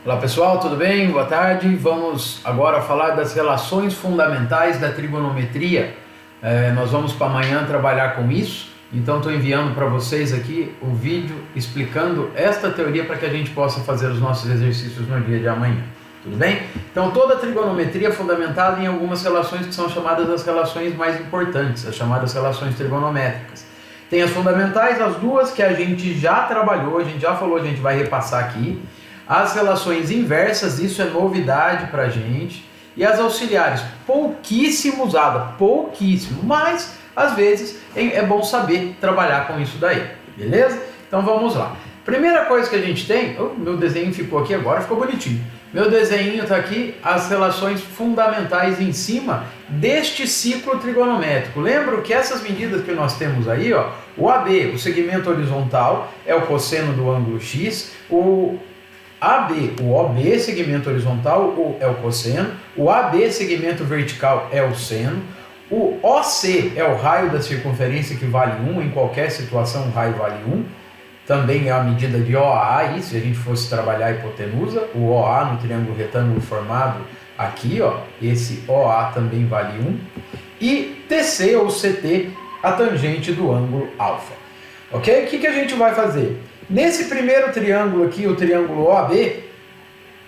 Olá pessoal, tudo bem? Boa tarde. Vamos agora falar das relações fundamentais da trigonometria. Nós vamos para amanhã trabalhar com isso, então estou enviando para vocês aqui o vídeo explicando esta teoria para que a gente possa fazer os nossos exercícios no dia de amanhã. Tudo bem? Então toda a trigonometria é fundamentada em algumas relações que são chamadas as relações mais importantes, as chamadas relações trigonométricas. Tem as fundamentais, as duas que a gente já trabalhou, a gente já falou, a gente vai repassar aqui. As relações inversas, isso é novidade para a gente. E as auxiliares, pouquíssimo usada, pouquíssimo, mas às vezes é bom saber trabalhar com isso daí, beleza? Então vamos lá. Primeira coisa que a gente tem, meu desenho ficou aqui agora, ficou bonitinho. Meu desenho está aqui, as relações fundamentais em cima deste ciclo trigonométrico. Lembra que essas medidas que nós temos aí, ó, o AB, o segmento horizontal, é o cosseno do ângulo X, o AB, o OB, segmento horizontal, é o cosseno, o AB, segmento vertical, é o seno, o OC é o raio da circunferência que vale 1, em qualquer situação o raio vale 1, também é a medida de OA, e se a gente fosse trabalhar a hipotenusa, o OA no triângulo retângulo formado aqui, ó, esse OA também vale 1, e TC ou CT, a tangente do ângulo alfa. Ok? O que a gente vai fazer? Nesse primeiro triângulo aqui, o triângulo OAB,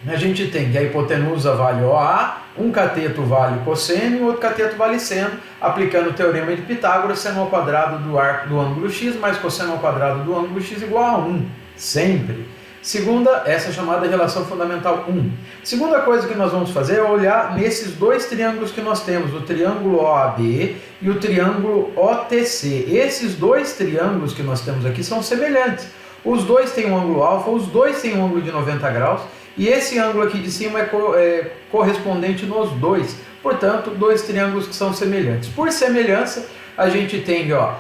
a gente tem que a hipotenusa vale OA, um cateto vale cosseno e outro cateto vale seno, aplicando o teorema de Pitágoras, seno ao quadrado do arco do ângulo x mais cosseno ao quadrado do ângulo x igual a 1, sempre. Segunda, essa é chamada relação fundamental 1. Segunda coisa que nós vamos fazer é olhar nesses dois triângulos que nós temos, o triângulo OAB e o triângulo OTC. Esses dois triângulos que nós temos aqui são semelhantes. Os dois têm um ângulo alfa, os dois têm um ângulo de 90 graus e esse ângulo aqui de cima é correspondente nos dois. Portanto, dois triângulos que são semelhantes. Por semelhança, a gente tem, ó,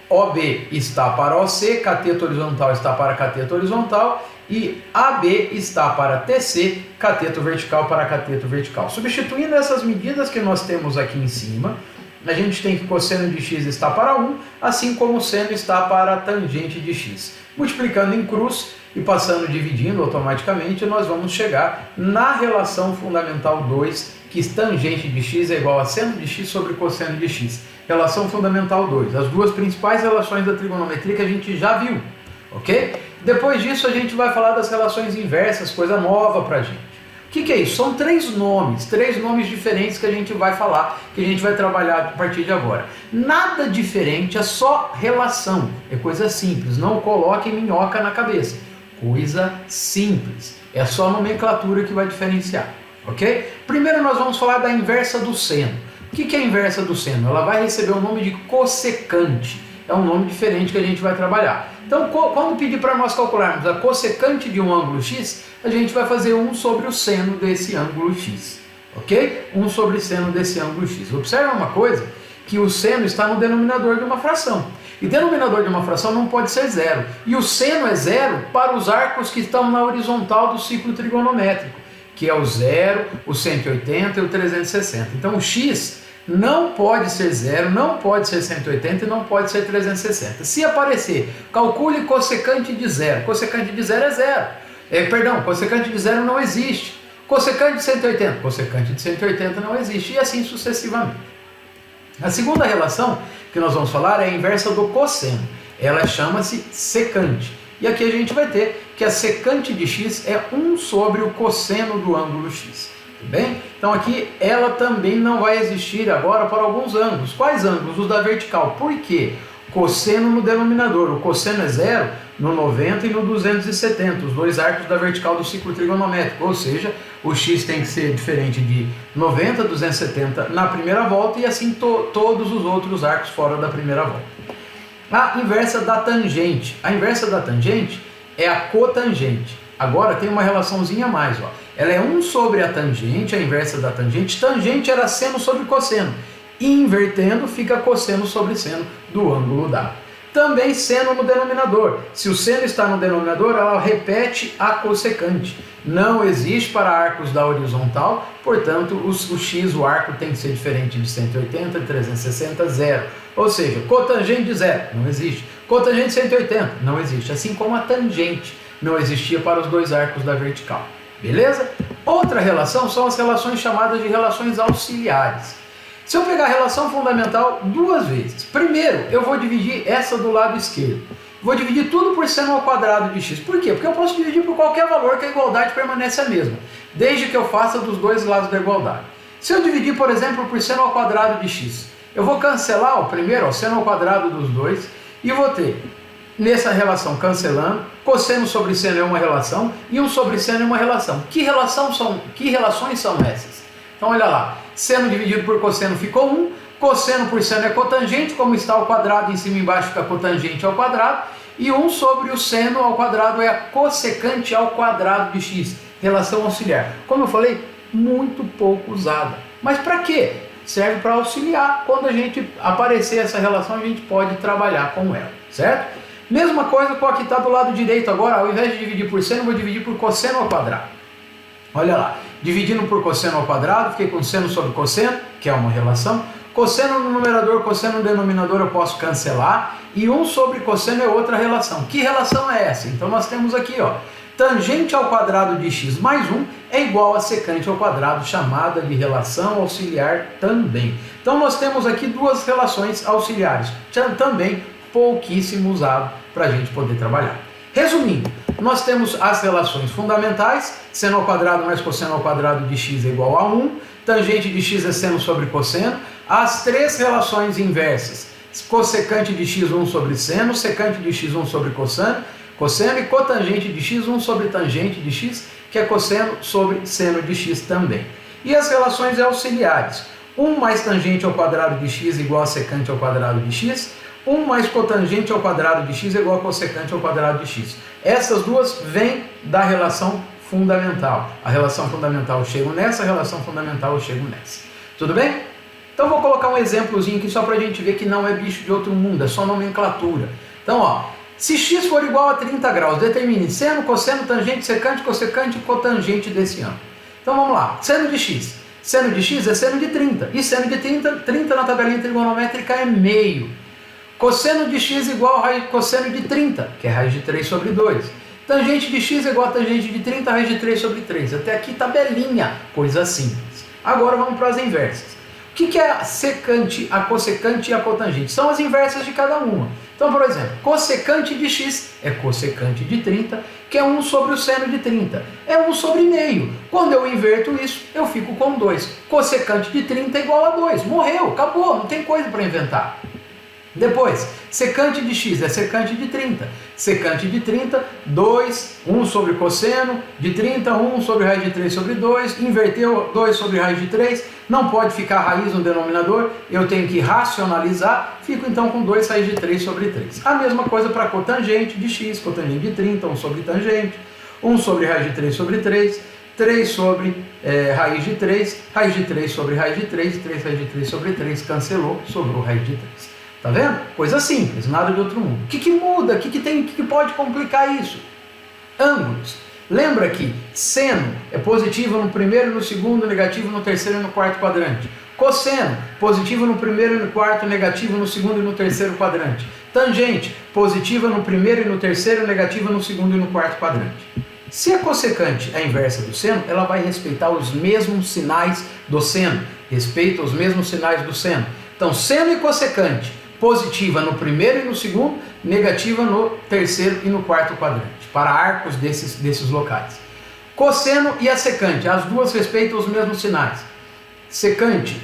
OB está para OC, cateto horizontal está para cateto horizontal e AB está para TC, cateto vertical para cateto vertical. Substituindo essas medidas que nós temos aqui em cima, a gente tem que cosseno de x está para 1, assim como o seno está para a tangente de x. Multiplicando em cruz e passando dividindo automaticamente, nós vamos chegar na relação fundamental 2, que tangente de x é igual a seno de x sobre cosseno de x. Relação fundamental 2, as duas principais relações da trigonometria que a gente já viu, ok? Depois disso a gente vai falar das relações inversas, coisa nova pra gente. O que é isso? São três nomes diferentes que a gente vai falar, que a gente vai trabalhar a partir de agora. Nada diferente, é só relação, é coisa simples, não coloque minhoca na cabeça. Coisa simples, é só nomenclatura que vai diferenciar, ok? Primeiro nós vamos falar da inversa do seno. O que é a inversa do seno? Ela vai receber o nome de cossecante, é um nome diferente que a gente vai trabalhar. Então, quando pedir para nós calcularmos a cossecante de um ângulo x, a gente vai fazer 1 sobre o seno desse ângulo x, ok? 1 sobre o seno desse ângulo x. Observa uma coisa, que o seno está no denominador de uma fração. E denominador de uma fração não pode ser zero. E o seno é zero para os arcos que estão na horizontal do ciclo trigonométrico, que é o 0, o 180 e o 360. Então, o x não pode ser 0, não pode ser 180 e não pode ser 360. Se aparecer, calcule cossecante de 0. Cossecante de 0 é 0. Cossecante de 0 não existe. Cossecante de 180. Cossecante de 180 não existe. E assim sucessivamente. A segunda relação que nós vamos falar é a inversa do cosseno. Ela chama-se secante. E aqui a gente vai ter que a secante de x é 1 sobre o cosseno do ângulo x. Tudo bem? Então aqui ela também não vai existir agora para alguns ângulos. Quais ângulos? Os da vertical. Por quê? Cosseno no denominador. O cosseno é 0 no 90 e no 270, os dois arcos da vertical do ciclo trigonométrico. Ou seja, o x tem que ser diferente de 90, 270 na primeira volta e assim todos os outros arcos fora da primeira volta. A inversa da tangente. A inversa da tangente é a cotangente. Agora tem uma relaçãozinha a mais, ó. Ela é 1 sobre a tangente, a inversa da tangente. Tangente era seno sobre cosseno. E invertendo, fica cosseno sobre seno do ângulo dado. Também seno no denominador. Se o seno está no denominador, ela repete a cossecante. Não existe para arcos da horizontal, portanto, o x, o arco, tem que ser diferente de 180, de 360, 0. Ou seja, cotangente de 0, não existe. Cotangente de 180, não existe. Assim como a tangente não existia para os dois arcos da vertical. beleza? Outra relação são as relações chamadas de relações auxiliares. Se eu pegar a relação fundamental duas vezes, primeiro eu vou dividir essa do lado esquerdo. Vou dividir tudo por seno ao quadrado de x. Por quê? Porque eu posso dividir por qualquer valor que a igualdade permanece a mesma, desde que eu faça dos dois lados da igualdade. Se eu dividir, por exemplo, por seno ao quadrado de x, eu vou cancelar o primeiro, o seno ao quadrado dos dois, e vou ter, nessa relação cancelando, cosseno sobre seno é uma relação, e 1 sobre seno é uma relação. Que relações são essas? Então olha lá, seno dividido por cosseno ficou 1, cosseno por seno é cotangente, como está ao quadrado, em cima e embaixo fica cotangente ao quadrado, e 1 sobre o seno ao quadrado é a cossecante ao quadrado de x, relação auxiliar. Como eu falei, muito pouco usada. Mas para quê? Serve para auxiliar. Quando a gente aparecer essa relação, a gente pode trabalhar com ela, certo? Mesma coisa com a que está do lado direito agora, ao invés de dividir por seno, eu vou dividir por cosseno ao quadrado. Olha lá, dividindo por cosseno ao quadrado, fiquei com seno sobre cosseno, que é uma relação. Cosseno no numerador, cosseno no denominador eu posso cancelar. E 1 sobre cosseno é outra relação. Que relação é essa? Então nós temos aqui, ó, tangente ao quadrado de x mais 1 é igual a secante ao quadrado, chamada de relação auxiliar também. Então nós temos aqui duas relações auxiliares, também pouquíssimo usado para a gente poder trabalhar. Resumindo, nós temos as relações fundamentais, seno ao quadrado mais cosseno ao quadrado de x é igual a 1, tangente de x é seno sobre cosseno, as três relações inversas, cossecante de x 1 sobre seno, secante de x 1 sobre cosseno e cotangente de x 1 sobre tangente de x, que é cosseno sobre seno de x também. E as relações auxiliares, 1 mais tangente ao quadrado de x igual a secante ao quadrado de x, 1 mais cotangente ao quadrado de x é igual a cossecante ao quadrado de x. Essas duas vêm da relação fundamental. A relação fundamental eu chego nessa, a relação fundamental eu chego nessa. Tudo bem? Então vou colocar um exemplozinho aqui só para a gente ver que não é bicho de outro mundo, é só nomenclatura. Então, ó, se x for igual a 30 graus, determine seno, cosseno, tangente, secante, cossecante e cotangente desse ângulo. Então vamos lá, seno de x. Seno de x é seno de 30, e seno de 30 na tabelinha trigonométrica é meio. Cosseno de x igual a cosseno de 30, que é raiz de 3 sobre 2. Tangente de x é igual a tangente de 30, raiz de 3 sobre 3. Até aqui tabelinha, coisa simples. Agora vamos para as inversas. O que é a secante, a cossecante e a cotangente? São as inversas de cada uma. Então, por exemplo, cossecante de x é cossecante de 30, que é 1 sobre o seno de 30. É 1 sobre meio. Quando eu inverto isso, eu fico com 2. Cossecante de 30 é igual a 2. Morreu, acabou, não tem coisa para inventar. Depois, secante de x é secante de 30. Secante de 30, 2, 1 sobre cosseno de 30, 1 sobre raiz de 3 sobre 2. Inverteu 2 sobre raiz de 3. Não pode ficar raiz no denominador. Eu tenho que racionalizar. Fico então com 2 raiz de 3 sobre 3. A mesma coisa para cotangente de x. Cotangente de 30, 1 sobre tangente. 1 sobre raiz de 3 sobre 3. 3 sobre raiz de 3. Raiz de 3 sobre raiz de 3. 3 raiz de 3 sobre 3. Cancelou, sobrou raiz de 3. Tá vendo? Coisa simples, nada de outro mundo. O que muda? O que pode complicar isso? Ângulos. Lembra que seno é positivo no primeiro e no segundo, negativo no terceiro e no quarto quadrante. Cosseno, positivo no primeiro e no quarto, negativo no segundo e no terceiro quadrante. Tangente, positiva no primeiro e no terceiro, negativa no segundo e no quarto quadrante. Se a cossecante é a inversa do seno, ela vai respeitar os mesmos sinais do seno. Respeita os mesmos sinais do seno. Então, seno e cossecante, positiva no primeiro e no segundo, negativa no terceiro e no quarto quadrante, para arcos desses locais. Cosseno e a secante, as duas respeitam os mesmos sinais. Secante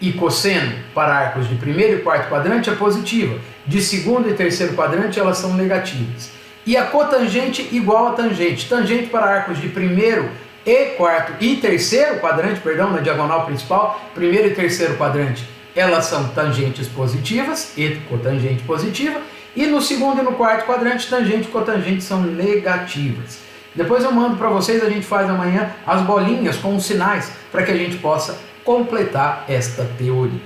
e cosseno para arcos de primeiro e quarto quadrante é positiva, de segundo e terceiro quadrante elas são negativas. E a cotangente igual a tangente, tangente para arcos de primeiro e quarto e terceiro quadrante, perdão, na diagonal principal, primeiro e terceiro quadrante, elas são tangentes positivas e cotangente positiva, e no segundo e no quarto quadrante, tangente e cotangente são negativas. Depois eu mando para vocês, a gente faz amanhã as bolinhas com os sinais, para que a gente possa completar esta teoria.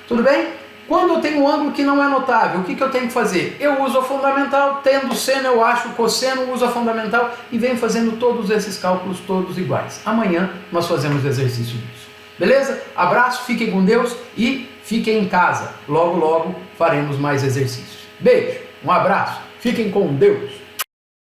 Tudo bem? Quando eu tenho um ângulo que não é notável, o que eu tenho que fazer? Eu uso a fundamental, tendo seno eu acho o cosseno, uso a fundamental e venho fazendo todos esses cálculos todos iguais. Amanhã nós fazemos exercício disso. Beleza? Abraço, fiquem com Deus e fiquem em casa. Logo, logo faremos mais exercícios. Beijo, um abraço, fiquem com Deus.